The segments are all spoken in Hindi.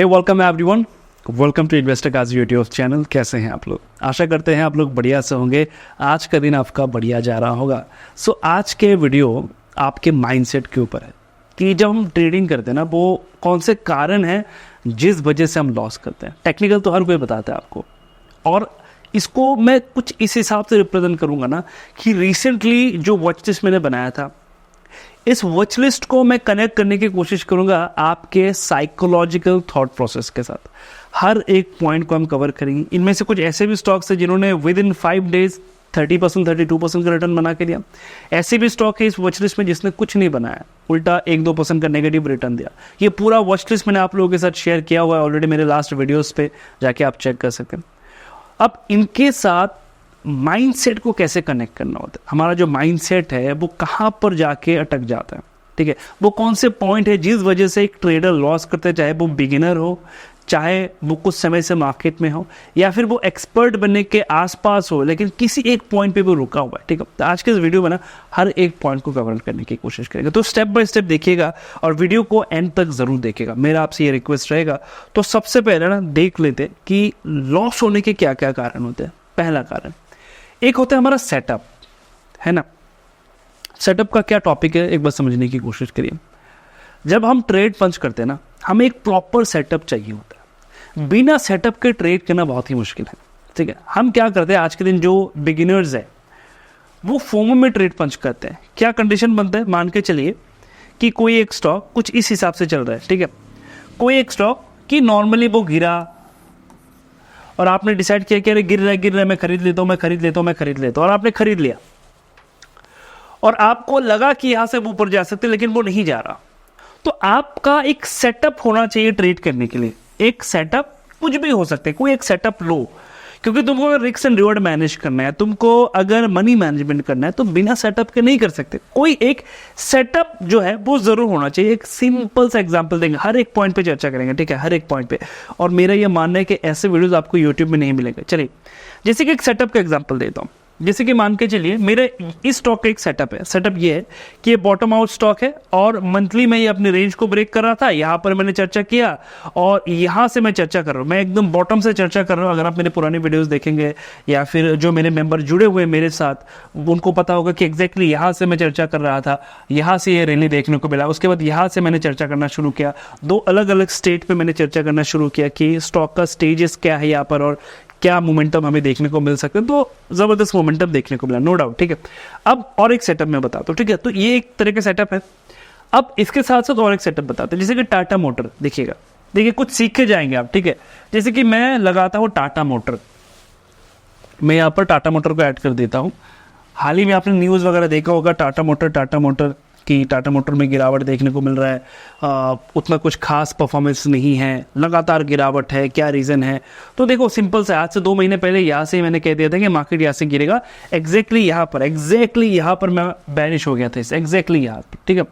Hey welcome everyone, welcome to investor Kazi YouTube channel. कैसे हैं आप लोग? आशा करते हैं आप लोग बढ़िया से होंगे। आज का दिन आपका बढ़िया जा रहा होगा। सो आज के वीडियो आपके माइंडसेट के ऊपर है कि जब हम ट्रेडिंग करते हैं ना, वो कौन से कारण हैं जिस वजह से हम लॉस करते हैं। टेक्निकल तो हर कोई बताता है आपको, और इसको मैं कुछ इस हिसाब से रिप्रेजेंट करूंगा ना कि रिसेंटली जो वॉच लिस्ट मैंने बनाया था, इस वॉच लिस्ट को मैं कनेक्ट करने की कोशिश करूंगा आपके साइकोलॉजिकल थॉट प्रोसेस के साथ। हर एक पॉइंट को हम कवर करेंगे। इनमें से कुछ ऐसे भी स्टॉक्स हैं जिन्होंने विद इन 5 डेज 30% 32% का रिटर्न बना के दिया। ऐसे भी स्टॉक है इस वॉच लिस्ट में जिसने कुछ नहीं बनाया, उल्टा 1-2% का नेगेटिव रिटर्न दिया। ये पूरा वॉच लिस्ट मैंने आप लोगों के साथ शेयर किया हुआ है ऑलरेडी मेरे लास्ट वीडियोस पे, जाके आप चेक कर सकते हैं। अब इनके साथ माइंडसेट को कैसे कनेक्ट करना होता है, हमारा जो माइंडसेट है वो कहाँ पर जाके अटक जाता है, ठीक है। वो कौन से पॉइंट है जिस वजह से एक ट्रेडर लॉस करते हैं, चाहे वो बिगिनर हो, चाहे वो कुछ समय से मार्केट में हो, या फिर वो एक्सपर्ट बनने के आसपास हो, लेकिन किसी एक पॉइंट पे वो रुका हुआ है, ठीक है। तो आज के इस वीडियो में ना हर एक पॉइंट को कवर करने की कोशिश करेंगे। तो स्टेप बाय स्टेप देखिएगा और वीडियो को एंड तक जरूर देखिएगा, मेरा आपसे ये रिक्वेस्ट रहेगा। तो सबसे पहले ना देख लेते कि लॉस होने के क्या क्या कारण होते हैं। पहला कारण एक होता है हमारा सेटअप, है ना। सेटअप का क्या टॉपिक है एक बार समझने की कोशिश करिए। जब हम ट्रेड पंच करते हैं ना, हमें एक प्रॉपर सेटअप चाहिए होता है। बिना सेटअप के ट्रेड करना बहुत ही मुश्किल है, ठीक है। हम क्या करते हैं आज के दिन, जो बिगिनर्स है वो फोमो में ट्रेड पंच करते हैं। क्या कंडीशन बनता है, मान के चलिए कि कोई एक स्टॉक कुछ इस हिसाब से चल रहा है, ठीक है। कोई एक स्टॉक कि नॉर्मली वो गिरा और आपने डिसाइड किया कि अरे गिर रहा है, मैं खरीद लेता हूं, और आपने खरीद लिया और आपको लगा कि यहां से वो ऊपर जा सकते, लेकिन वो नहीं जा रहा। तो आपका एक सेटअप होना चाहिए ट्रेड करने के लिए। एक सेटअप कुछ भी हो सकते हैं, कोई एक सेटअप लो, क्योंकि तुमको अगर रिस्क एंड रिवॉर्ड मैनेज करना है, तुमको अगर मनी मैनेजमेंट करना है, तो बिना सेटअप के नहीं कर सकते। कोई एक सेटअप जो है वो जरूर होना चाहिए। एक सिंपल सा एग्जांपल देंगे, हर एक पॉइंट पे चर्चा करेंगे, ठीक है, हर एक पॉइंट पे। और मेरा ये मानना है कि ऐसे वीडियोस आपको यूट्यूब में नहीं मिलेंगे। चलिए, जैसे कि एक सेटअप का एग्जांपल देता हूँ। जैसे कि मान के चलिए मेरे इस स्टॉक का एक सेटअप है। सेटअप ये है कि ये बॉटम आउट स्टॉक है और मंथली में ये अपनी रेंज को ब्रेक कर रहा था। यहाँ पर मैंने चर्चा किया और यहाँ से मैं चर्चा कर रहा हूँ, मैं एकदम बॉटम से चर्चा कर रहा हूँ। अगर आप मेरे पुराने वीडियोस देखेंगे या फिर जो मेरे मेंबर जुड़े हुए मेरे साथ, उनको पता होगा कि एग्जैक्टली यहाँ से मैं चर्चा कर रहा था, यहाँ से ये रैली देखने को मिला। उसके बाद यहाँ से मैंने चर्चा करना शुरू किया। 2 अलग अलग स्टेट पर मैंने चर्चा करना शुरू किया कि स्टॉक का स्टेजेस क्या है यहाँ पर और क्या मोमेंटम हमें देखने को मिल सकता है। तो जबरदस्त मोमेंटम देखने को मिला, नो डाउट, ठीक है। अब और एक सेटअप मैं बताता हूँ, ठीक है। तो ये एक तरह का सेटअप है। अब इसके साथ साथ और एक सेटअप बताते हैं, जैसे कि टाटा मोटर। देखिएगा, देखिए कुछ सीख के जाएंगे आप, ठीक है। जैसे कि मैं लगाता हूँ टाटा मोटर, मैं यहाँ पर टाटा मोटर को ऐड कर देता हूँ। हाल ही में आपने न्यूज़ वगैरह देखा होगा, टाटा मोटर कि टाटा मोटर में गिरावट देखने को मिल रहा है। उतना कुछ खास परफॉर्मेंस नहीं है, लगातार गिरावट है। क्या रीज़न है? तो देखो सिंपल से, आज से 2 महीने पहले यहाँ से मैंने कह दिया था कि मार्केट यहाँ से गिरेगा। एग्जैक्टली यहाँ पर मैं बैनिश हो गया था, एग्जैक्टली यहाँ पर, ठीक है।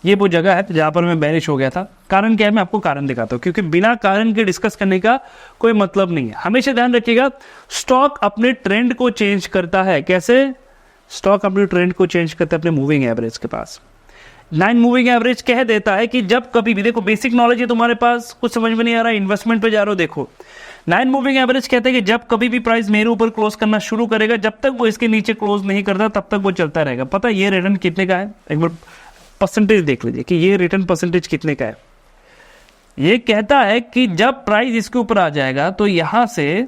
ये वो जगह है जहाँ पर मैं बैनिश हो गया था। कारण क्या है, मैं आपको कारण दिखाता हूँ, क्योंकि बिना कारण के डिस्कस करने का कोई मतलब नहीं है। हमेशा ध्यान रखिएगा, स्टॉक अपने ट्रेंड को चेंज करता है। कैसे? स्टॉक अपने ट्रेंड को चेंज करता है अपने मूविंग एवरेज के पास। 9 मूविंग एवरेज कह देता है कि जब कभी भी, देखो बेसिक नॉलेज है तुम्हारे पास, कुछ समझ में नहीं आ रहा, इन्वेस्टमेंट पे जा रहे हो, देखो 9 मूविंग एवरेज कहते हैं कि जब कभी भी प्राइस मेरे ऊपर क्लोज करना शुरू करेगा, जब तक वो इसके नीचे क्लोज नहीं करता तब तक वो चलता रहेगा। पता है ये रिटर्न कितने का है? एक बार परसेंटेज देख लीजिए कि ये रिटर्न परसेंटेज कितने का है। ये कहता है कि जब प्राइस इसके ऊपर आ जाएगा तो यहां से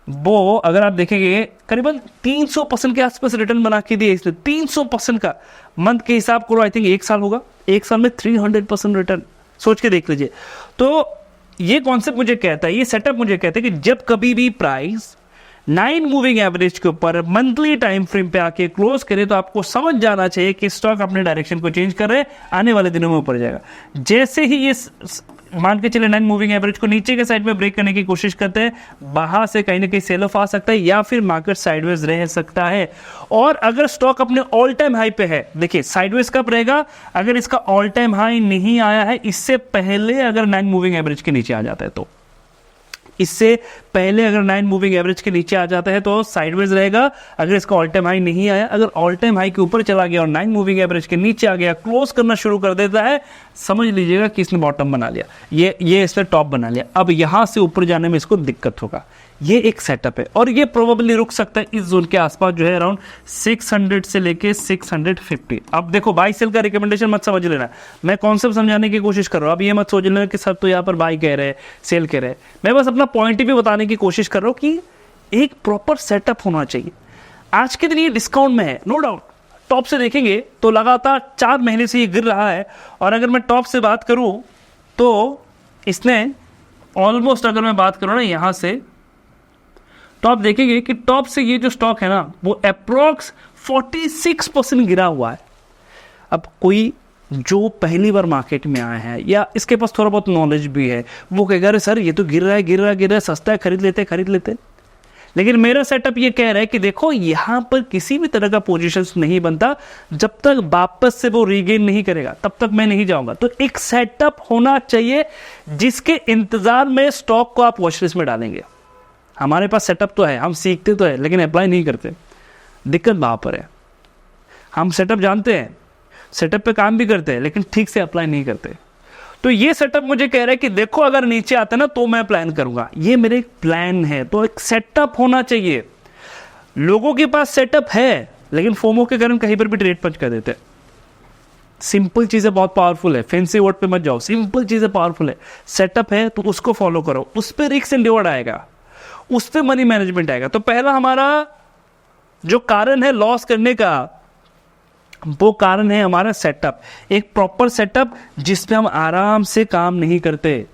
वो, अगर आप देखेंगे, करीबन 300% के आसपास रिटर्न बना के दिए इसने। 300% का मंथ के हिसाब करो, आई थिंक 1 साल होगा, 1 साल में 300% रिटर्न। सोच के देख लीजिए। तो ये कॉन्सेप्ट मुझे कहता है, ये सेटअप मुझे कहता है कि जब कभी भी प्राइस 9 मूविंग एवरेज के ऊपर मंथली टाइम फ्रेम पे आके क्लोज करे, तो आपको समझ जाना चाहिए कि स्टॉक अपने डायरेक्शन को चेंज कर रहे हैं, आने वाले दिनों में ऊपर जाएगा। जैसे ही ये मान के चले 9 मूविंग एवरेज को नीचे के साइड में ब्रेक करने की कोशिश करते हैं, बाहर से कहीं ना कहीं सेल ऑफ आ सकता है या फिर मार्केट साइडवेज रह सकता है। और अगर स्टॉक अपने ऑल टाइम हाई पे है, देखिए साइडवेज कब रहेगा? अगर इसका ऑल टाइम हाई नहीं आया है, इससे पहले अगर 9 मूविंग एवरेज के नीचे आ जाता है, तो इससे पहले अगर 9 मूविंग एवरेज के नीचे आ जाता है तो साइडवेज रहेगा। अगर इसका ऑल टाइम हाई नहीं आया, अगर ऑल टाइम हाई के ऊपर चला गया और 9 मूविंग एवरेज के नीचे आ गया, क्लोज करना शुरू कर देता है, समझ लीजिएगा कि इसने बॉटम बना लिया, ये इसने टॉप बना लिया। अब यहाँ से ऊपर जाने में इसको दिक्कत होगा। ये एक सेटअप है और ये प्रोबेबली रुक सकता है इस जोन के आसपास जो है अराउंड 600 से लेके 650। अब देखो बाई सेल का रिकमेंडेशन मत समझ लेना, मैं कॉन्सेप्ट समझाने की कोशिश कर रहा हूँ। अब ये मत सोच लेना कि सर तो यहाँ पर बाई कह रहे हैं, सेल कह रहे हैं। मैं बस अपना पॉइंट भी बताने की कोशिश कर रहा हूँ कि एक प्रॉपर सेटअप होना चाहिए। आज के दिन ये डिस्काउंट में है, नो डाउट। टॉप से देखेंगे तो लगातार 4 महीने से ये गिर रहा है, और अगर मैं टॉप से बात करूं तो इसने ऑलमोस्ट, अगर मैं बात करूं ना यहाँ से, तो आप देखेंगे कि टॉप से ये जो स्टॉक है ना वो अप्रोक्स 46% गिरा हुआ है। अब कोई जो पहली बार मार्केट में आया है या इसके पास थोड़ा बहुत नॉलेज भी है, वो कहेगा अरे सर ये तो गिर रहा है, सस्ता है, खरीद लेते। लेकिन मेरा सेटअप ये कह रहा है कि देखो यहाँ पर किसी भी तरह का पोजीशंस नहीं बनता जब तक वापस से वो रीगेन नहीं करेगा, तब तक मैं नहीं जाऊंगा। तो एक सेटअप होना चाहिए जिसके इंतजार में स्टॉक को आप वॉच लिस्ट में डालेंगे। हमारे पास सेटअप तो है, हम सीखते तो है लेकिन अप्लाई नहीं करते। दिक्कत वहाँ पर है, हम सेटअप जानते हैं, सेटअप पे काम भी करते हैं लेकिन ठीक से अप्लाई नहीं करते। तो ये सेटअप मुझे कह रहा है कि देखो अगर नीचे आता है ना तो मैं प्लान करूंगा, ये मेरे एक प्लान है। तो एक सेटअप होना चाहिए। लोगों के पास सेटअप है लेकिन फोमो के कारण कहीं पर भी ट्रेड पंच कर देते हैं। सिंपल चीजें बहुत पावरफुल है, फैंसी वर्ड पे मत जाओ, सिंपल चीजें पावरफुल है। सेटअप है तो उसको फॉलो करो, उस पर रिस्क एंड रिवॉर्ड आएगा, उस पर मनी मैनेजमेंट आएगा। तो पहला हमारा जो कारण है लॉस करने का, वो कारण है हमारा सेटअप। एक प्रॉपर सेटअप जिसपे हम आराम से काम नहीं करते,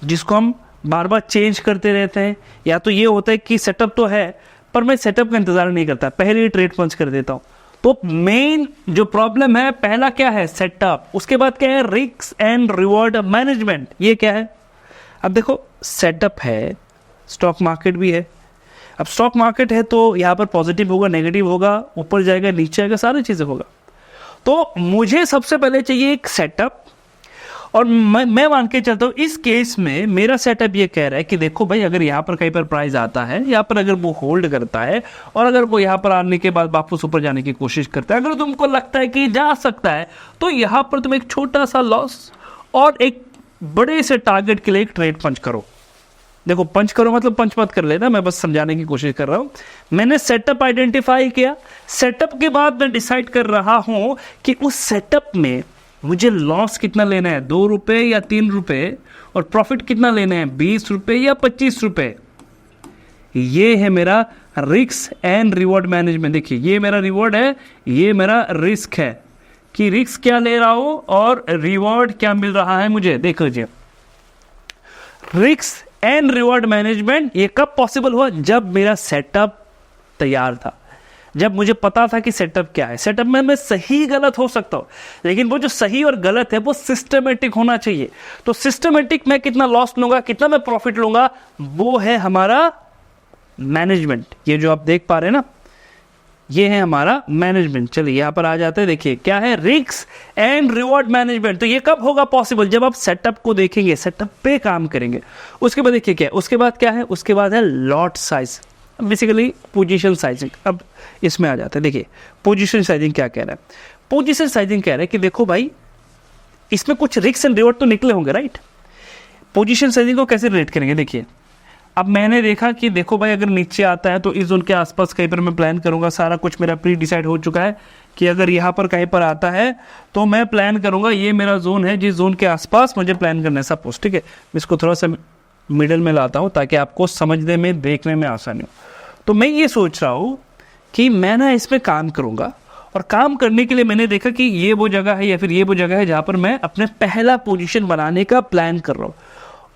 जिसको हम बार बार चेंज करते रहते हैं। या तो ये होता है कि सेटअप तो है पर मैं सेटअप का इंतजार नहीं करता, पहले ही ट्रेड पंच कर देता हूँ। तो मेन जो प्रॉब्लम है, पहला क्या है सेटअप, उसके बाद क्या है रिस्क एंड रिवॉर्ड मैनेजमेंट। ये क्या है? अब देखो सेटअप है, स्टॉक मार्केट भी है। अब स्टॉक मार्केट है तो यहाँ पर पॉजिटिव होगा, नेगेटिव होगा, ऊपर जाएगा, नीचे आएगा, सारी चीज़ें होगा। तो मुझे सबसे पहले चाहिए एक सेटअप, और मैं मान के चलता हूँ इस केस में मेरा सेटअप ये कह रहा है कि देखो भाई अगर यहाँ पर कहीं पर प्राइस आता है, यहाँ पर अगर वो होल्ड करता है और अगर वो यहाँ पर आने के बाद वापस ऊपर जाने की कोशिश करता है, अगर तुमको लगता है कि जा सकता है तो यहाँ पर तुम एक छोटा सा लॉस और एक बड़े से टारगेट के लिए एक ट्रेड पंच करो। देखो पंच करो मतलब पंच मत कर लेना, मैं बस समझाने की कोशिश कर रहा हूँ। मैंने सेटअप आइडेंटिफाई किया, सेटअप के बाद मैं डिसाइड कर रहा हूँ कि उस सेटअप में मुझे लॉस कितना लेना है, 2 रुपये या 3 रुपये, और प्रॉफिट कितना लेना है, 20 रुपये या 25 रुपये। ये है मेरा रिस्क एंड रिवॉर्ड मैनेजमेंट। देखिए ये मेरा रिवॉर्ड है, ये मेरा रिस्क है कि रिस्क क्या ले रहा हूँ और रिवॉर्ड क्या मिल रहा है मुझे। देख लीजिए रिस्क एंड रिवॉर्ड मैनेजमेंट ये कब पॉसिबल हुआ? जब मेरा सेटअप तैयार था, जब मुझे पता था कि सेटअप क्या है। सेटअप में मैं सही गलत हो सकता हूँ, लेकिन वो जो सही और गलत है वो सिस्टमेटिक होना चाहिए। तो सिस्टमेटिक मैं कितना लॉस लूंगा, कितना मैं प्रॉफिट लूंगा, वो है हमारा मैनेजमेंट। ये जो आप देख पा रहे हैं ना, ये है हमारा मैनेजमेंट। चलिए यहाँ पर आ जाते हैं, देखिए क्या है रिस्क एंड रिवॉर्ड मैनेजमेंट। तो ये कब होगा पॉसिबल? जब आप सेटअप को देखेंगे, सेटअप पे काम करेंगे। उसके बाद देखिए क्या है, उसके बाद क्या है, उसके बाद है lot size, basically position sizing. अब इसमें आ जाता है, देखिए पोजीशन साइजिंग क्या कह रहा है। पोजीशन साइजिंग कह रहा है कि देखो भाई इसमें कुछ रिस्क एंड रिवॉर्ड तो निकले होंगे, राइट। पोजीशन साइजिंग को कैसे रिलेट करेंगे? देखिए अब मैंने देखा कि देखो भाई अगर नीचे आता है तो इस जोन के आसपास कहीं पर मैं प्लान करूंगा, सारा कुछ मेरा प्री डिसाइड हो चुका है कि अगर यहाँ पर कहीं पर आता है तो मैं प्लान करूंगा, ये मेरा जोन है जिस जोन के आसपास मुझे प्लान करना है सपोज, ठीक है। इसको थोड़ा सा मिडल में लाता हूँ ताकि आपको समझने में, देखने में आसानी हो। तो मैं ये सोच रहा हूँ कि मैं ना इसमें काम करूँगा, और काम करने के लिए मैंने देखा कि ये वो जगह है या फिर ये वो जगह है जहाँ पर मैं अपने पहला पोजीशन बनाने का प्लान कर रहा हूँ।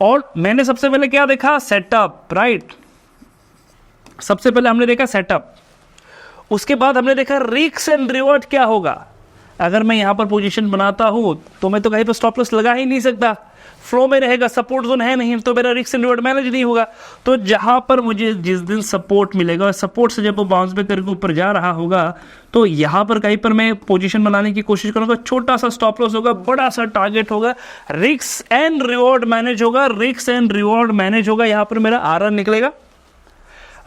और मैंने सबसे पहले क्या देखा? Setup, right. सबसे पहले हमने देखा सेटअप, उसके बाद हमने देखा रिस्क एंड रिवॉर्ड क्या होगा। अगर मैं यहाँ पर पोजीशन बनाता हूँ तो मैं तो कहीं पर स्टॉप लॉस लगा ही नहीं सकता, फ्लो में रहेगा, सपोर्ट जोन है नहीं, तो मेरा रिस्क एंड रिवॉर्ड मैनेज नहीं होगा। तो जहाँ पर मुझे जिस दिन सपोर्ट मिलेगा और सपोर्ट से जब वो बाउंस बैक करके ऊपर जा रहा होगा तो यहाँ पर कहीं पर मैं पोजीशन बनाने की कोशिश करूँगा। छोटा सा स्टॉप लॉस होगा, बड़ा सा टारगेट होगा, रिस्क एंड रिवॉर्ड मैनेज होगा, रिस्क एंड रिवॉर्ड मैनेज होगा। यहाँ पर मेरा आरआर निकलेगा।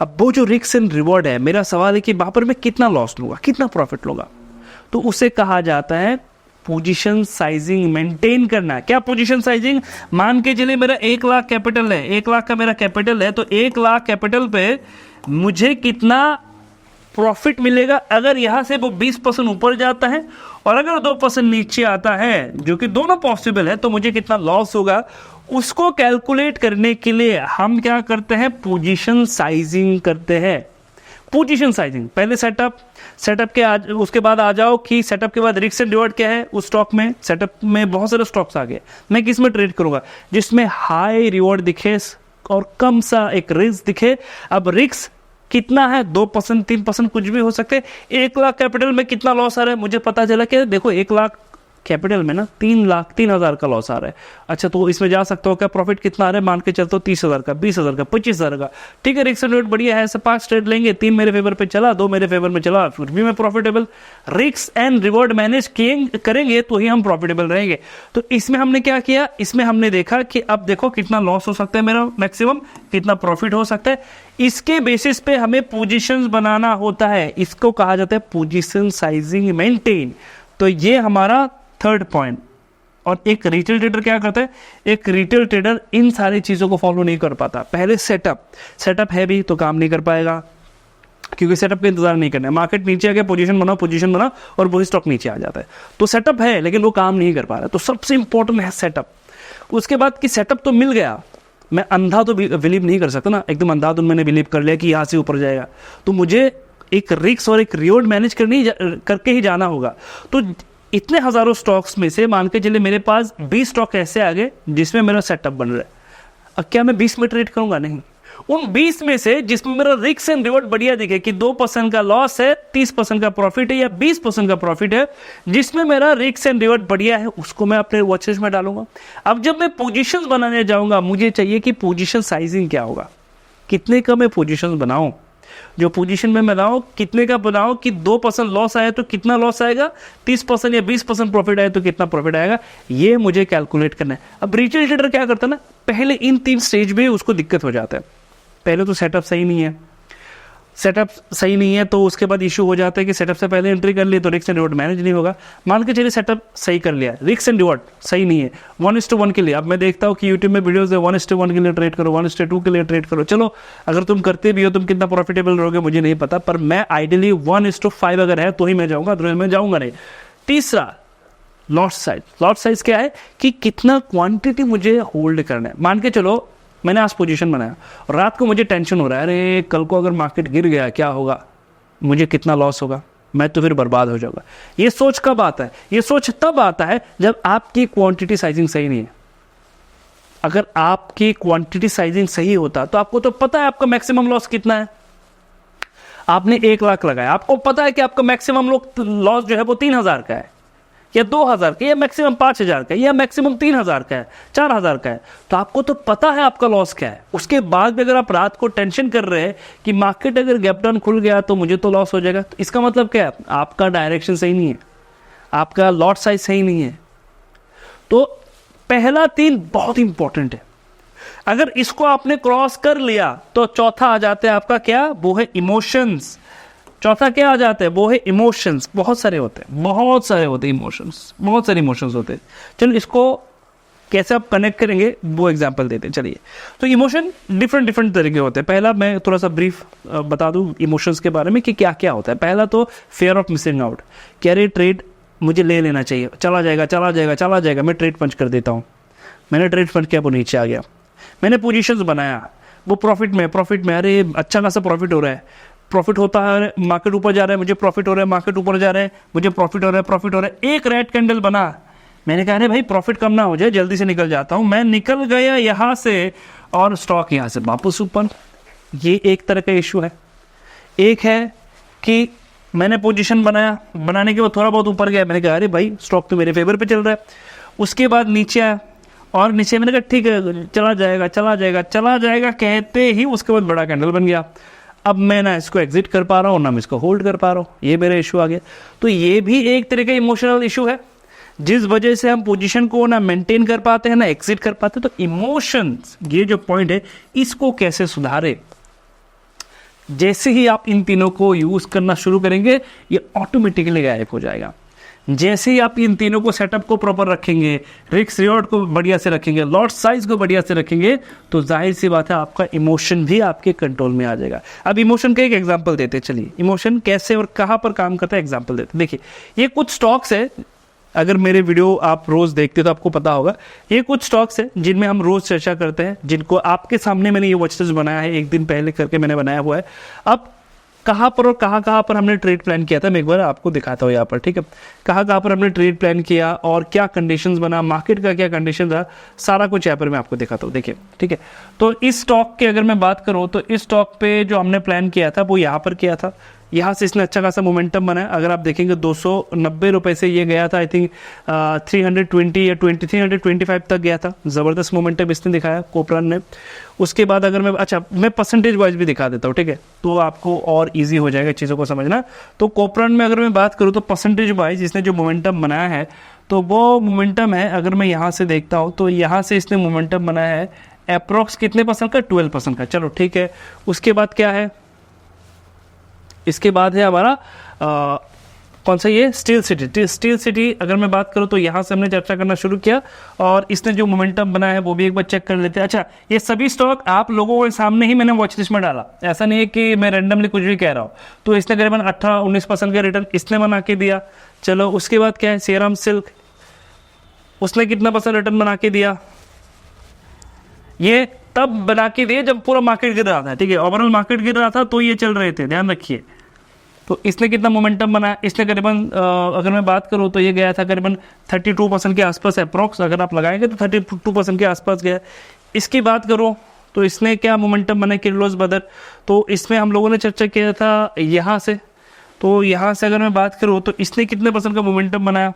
अब वो जो रिस्क एंड रिवॉर्ड है, मेरा सवाल है कि वहाँ पर मैं कितना लॉस लूँगा, कितना प्रॉफिट लूँगा। तो उसे कहा जाता है पोजीशन साइजिंग मेंटेन करना है। क्या पोजीशन साइजिंग? मान के चलिए मेरा 1 लाख कैपिटल है, 1 लाख का मेरा कैपिटल है, तो 1 लाख कैपिटल पे मुझे कितना प्रॉफिट मिलेगा अगर यहाँ से वो 20% ऊपर जाता है और अगर 2% नीचे आता है, जो कि दोनों पॉसिबल है, तो मुझे कितना लॉस होगा। उसको कैलकुलेट करने के लिए हम क्या करते हैं? पोजीशन साइजिंग करते हैं। पोजीशन साइजिंग, पहले सेटअप के उसके बाद आ जाओ कि सेटअप के बाद रिस्क एंड रिवॉर्ड क्या है उस स्टॉक में। सेटअप में बहुत सारे स्टॉक्स आ गए, मैं किस में ट्रेड करूंगा? जिसमें हाई रिवॉर्ड दिखे और कम सा एक रिस्क दिखे। अब रिस्क कितना है? 2% 3% कुछ भी हो सकते। 1 लाख कैपिटल में कितना लॉस आ रहा है? मुझे पता चला कि देखो 1 लाख कैपिटल में ना 3,03,000 का लॉस आ रहा है। अच्छा, तो इसमें जा सकते हो क्या? प्रॉफिट कितना आ रहा है? मान के चलते हो 30,000 का, 20,000 का, 25,000 का। ठीक है, रिस्क रेट बढ़िया है, ऐसे 5 ट्रेड लेंगे, 3 मेरे फेवर पे चला, 2 मेरे फेवर में चला, फिर भी मैं profitable. Risk and reward manage करेंगे तो ही हम प्रॉफिटेबल रहेंगे। तो इसमें हमने क्या किया? इसमें हमने देखा कि अब देखो कितना लॉस हो सकता है मेरा मैक्सिमम, कितना प्रॉफिट हो सकता है। इसके बेसिस पे हमें पोजीशंस बनाना होता है। इसको कहा जाता है पोजीशन साइजिंग मेंटेन। तो ये हमारा थर्ड पॉइंट। और एक रिटेल ट्रेडर क्या करता है? एक रिटेल ट्रेडर इन सारी चीज़ों को फॉलो नहीं कर पाता। पहले सेटअप है भी तो काम नहीं कर पाएगा, क्योंकि सेटअप का इंतजार नहीं करना है। मार्केट नीचे आ गया, पोजीशन बनाओ और वही स्टॉक नीचे आ जाता है। तो सेटअप है लेकिन वो काम नहीं कर पा रहा। तो सबसे इंपॉर्टेंट है सेटअप। उसके बाद कि सेटअप तो मिल गया, मैं अंधा तो बिलीव नहीं कर सकता ना, एकदम अंधाधुन मैंने बिलीव कर लिया कि यहाँ से ऊपर जाएगा। तो मुझे एक रिस्क और एक रिवॉर्ड मैनेज करके ही जाना होगा। तो इतने हज़ारों स्टॉक्स में से मान के चले मेरे पास 20 स्टॉक ऐसे आ गए जिसमें मेरा सेटअप बन रहा है। अब क्या मैं 20 में ट्रेड करूंगा? नहीं। उन 20 में से जिसमें मेरा रिस्क एंड रिवॉर्ड बढ़िया दिखे कि 2% का लॉस है, 30% का प्रॉफिट है या 20% का प्रॉफिट है, जिसमें मेरा रिस्क एंड रिवॉर्ड बढ़िया है, उसको मैं अपने वॉच लिस्ट में डालूंगा। अब जब मैं पोजीशंस बनाने जाऊंगा, मुझे चाहिए कि पोजीशन साइजिंग क्या होगा, कितने का मैं पोजीशंस बनाऊं। जो पोजीशन में बनाओ कितने का बनाओ कि 2% लॉस आया तो कितना लॉस आएगा, 30% या 20% प्रॉफिट आया तो कितना प्रॉफिट आएगा, ये मुझे कैलकुलेट करना है। अब रिटेल ट्रेडर क्या करता है ना, पहले इन 3 स्टेज में उसको दिक्कत हो जाता है। पहले तो सेटअप सही नहीं है, तो उसके बाद इशू हो जाता है कि सेटअप से पहले एंट्री कर ली तो रिस्क एंड रिवॉर्ड मैनेज नहीं होगा। मान के चलिए सेटअप सही कर लिया, रिस्क एंड रिवॉर्ड सही नहीं है, 1:1 के लिए। अब मैं देखता हूँ कि यूट्यूब में वीडियोस है 1:1 के लिए ट्रेड करो, 1:2 के लिए ट्रेड करो। चलो, अगर तुम करते भी हो तुम कितना प्रॉफिटेबल रहोगे मुझे नहीं पता, पर मैं आइडियली 1:5 अगर है तो ही मैं जाऊँगा, तो मैं जाऊँगा नहीं। तीसरा, लॉट साइज क्या है कि कितना क्वांटिटी मुझे होल्ड करना है। मान के चलो मैंने आज पोजीशन बनाया और रात को मुझे टेंशन हो रहा है, अरे कल को अगर मार्केट गिर गया क्या होगा, मुझे कितना लॉस होगा, मैं तो फिर बर्बाद हो जाऊंगा। ये सोच कब आता है? ये सोच तब आता है जब आपकी क्वांटिटी साइजिंग सही नहीं है। अगर आपकी क्वांटिटी साइजिंग सही होता तो आपको तो पता है आपका मैक्सिमम लॉस कितना है। आपने 1 लाख लगाया, आपको पता है कि आपका मैक्सिमम लॉस जो है वो 3,000 का है या 2,000 का या मैक्सिमम 5,000 का या मैक्सिमम 3,000 का है, 4,000 का है। तो आपको तो पता है आपका लॉस क्या है। उसके बाद भी अगर आप रात को टेंशन कर रहे हैं कि मार्केट अगर गैप डाउन खुल गया तो मुझे तो लॉस हो जाएगा, तो इसका मतलब क्या है? आपका डायरेक्शन सही नहीं है, आपका लॉट साइज सही नहीं है। तो पहला 3 बहुत इंपॉर्टेंट है। अगर इसको आपने क्रॉस कर लिया तो चौथा आ जाता है आपका क्या? वो है इमोशंस। चौथा क्या आ जाता है? वो है इमोशंस। बहुत सारे होते हैं इमोशंस, बहुत सारे इमोशंस होते हैं। चलो इसको कैसे आप कनेक्ट करेंगे वो एग्जांपल देते हैं। चलिए, तो इमोशन डिफरेंट तरह के होते हैं। पहला मैं थोड़ा सा ब्रीफ बता दूं इमोशंस के बारे में कि क्या क्या होता है। पहला तो फियर ऑफ मिसिंग आउट, कि अरे ट्रेड मुझे ले लेना चाहिए, चला जाएगा, मैं ट्रेड पंच कर देता हूँ। मैंने ट्रेड पंच किया, वो नीचे आ गया। मैंने पोजीशंस बनाया, वो प्रॉफिट में अरे अच्छा खासा प्रॉफिट हो रहा है, प्रॉफिट होता है, मार्केट ऊपर जा रहा है, मुझे प्रॉफिट हो रहा है, मार्केट ऊपर जा रहा है, मुझे प्रॉफिट हो रहा है। एक रेड कैंडल बना, मैंने कहा अरे भाई प्रॉफिट कम ना हो जाए, जल्दी से निकल जाता हूँ। मैं निकल गया यहाँ से और स्टॉक यहाँ से वापस ऊपर। ये एक तरह का इशू है। एक है कि मैंने पोजीशन बनाने के बाद थोड़ा बहुत ऊपर गया, मैंने कहा अरे भाई स्टॉक तो मेरे फेवर पे चल रहा है। उसके बाद नीचे आया और नीचे मैंने कहा ठीक है चला जाएगा कहते ही उसके बाद बड़ा कैंडल बन गया। अब मैं ना इसको एग्जिट कर पा रहा हूँ ना मैं इसको होल्ड कर पा रहा हूँ, ये मेरा इशू आ गया। तो ये भी एक तरह का इमोशनल इशू है, जिस वजह से हम पोजीशन को ना मेंटेन कर पाते हैं ना एग्जिट कर पाते हैं। तो इमोशंस, ये जो पॉइंट है, इसको कैसे सुधारे? जैसे ही आप इन तीनों को यूज करना शुरू करेंगे ये ऑटोमेटिकली गायब हो जाएगा। जैसे ही आप इन तीनों को सेटअप को प्रॉपर रखेंगे, रिस्क रिवॉर्ड को बढ़िया से रखेंगे, लॉट साइज को बढ़िया से रखेंगे, तो जाहिर सी बात है आपका इमोशन भी आपके कंट्रोल में आ जाएगा। अब इमोशन का एक एग्जांपल देते हैं, चलिए इमोशन कैसे और कहाँ पर काम करता है एग्जांपल देते हैं। देखिए ये कुछ स्टॉक्स है, अगर मेरे वीडियो आप रोज़ देखते तो आपको पता होगा, ये कुछ स्टॉक्स है जिनमें हम रोज़ चर्चा करते हैं, जिनको आपके सामने मैंने ये वॉच लिस्ट बनाया है, एक दिन पहले करके मैंने बनाया हुआ है। अब कहाँ पर और कहाँ पर हमने ट्रेड प्लान किया था, मैं एक बार आपको दिखाता हूँ यहाँ पर, ठीक है। कहाँ पर हमने ट्रेड प्लान किया और क्या कंडीशंस बना, मार्केट का क्या कंडीशन था, सारा कुछ यहाँ पर मैं आपको दिखाता हूँ। देखिए ठीक है, तो इस स्टॉक की अगर मैं बात करूँ तो इस स्टॉक पे जो हमने प्लान किया था वो यहाँ पर किया था। यहाँ से इसने अच्छा खासा मोमेंटम बनाया। अगर आप देखेंगे 290 रुपये से ये गया था, आई थिंक 320 या 325 तक गया था। ज़बरदस्त मोमेंटम इसने दिखाया कोपरन ने। उसके बाद अगर मैं परसेंटेज वाइज भी दिखा देता हूँ, ठीक है, तो आपको और इजी हो जाएगा चीज़ों को समझना। तो कोपरन में अगर मैं बात करूँ तो परसेंटेज वाइज इसने जो मोमेंटम बनाया है, तो वो मोमेंटम है, अगर मैं यहाँ से देखता हूँ तो यहाँ से इसने मोमेंटम बनाया है अप्रॉक्स कितने परसेंट का, 12% का। चलो ठीक है, उसके बाद क्या है, इसके बाद है हमारा कौन सा, ये स्टील सिटी। अगर मैं बात करूँ तो यहाँ से हमने चर्चा करना शुरू किया और इसने जो मोमेंटम बनाया है वो भी एक बार चेक कर लेते हैं। अच्छा, ये सभी स्टॉक आप लोगों के सामने ही मैंने वॉच लिस्ट में डाला, ऐसा नहीं है कि मैं रैंडमली कुछ भी कह रहा हूँ। तो इसने करीबन 18-19% का रिटर्न इसने बना के दिया। चलो उसके बाद क्या है, सीरम सिल्क, उसने कितना परसेंट रिटर्न बना के दिया, ये तब बना के दिए जब पूरा मार्केट गिर रहा था, ठीक है, ओवरऑल मार्केट गिर रहा था तो ये चल रहे थे, ध्यान रखिए। तो इसने कितना मोमेंटम बनाया, इसने करीबन अगर मैं बात करूँ तो ये गया था करीबन 32% के आसपास अप्रॉक्स, अगर आप लगाएंगे तो 32% के आसपास गया। इसकी बात करो तो इसने क्या मोमेंटम बनाया, किर्लोस्कर ब्रदर, तो इसमें हम लोगों ने चर्चा किया था यहाँ से। तो यहाँ से अगर मैं बात करूँ तो इसने कितने परसेंट का मोमेंटम बनाया,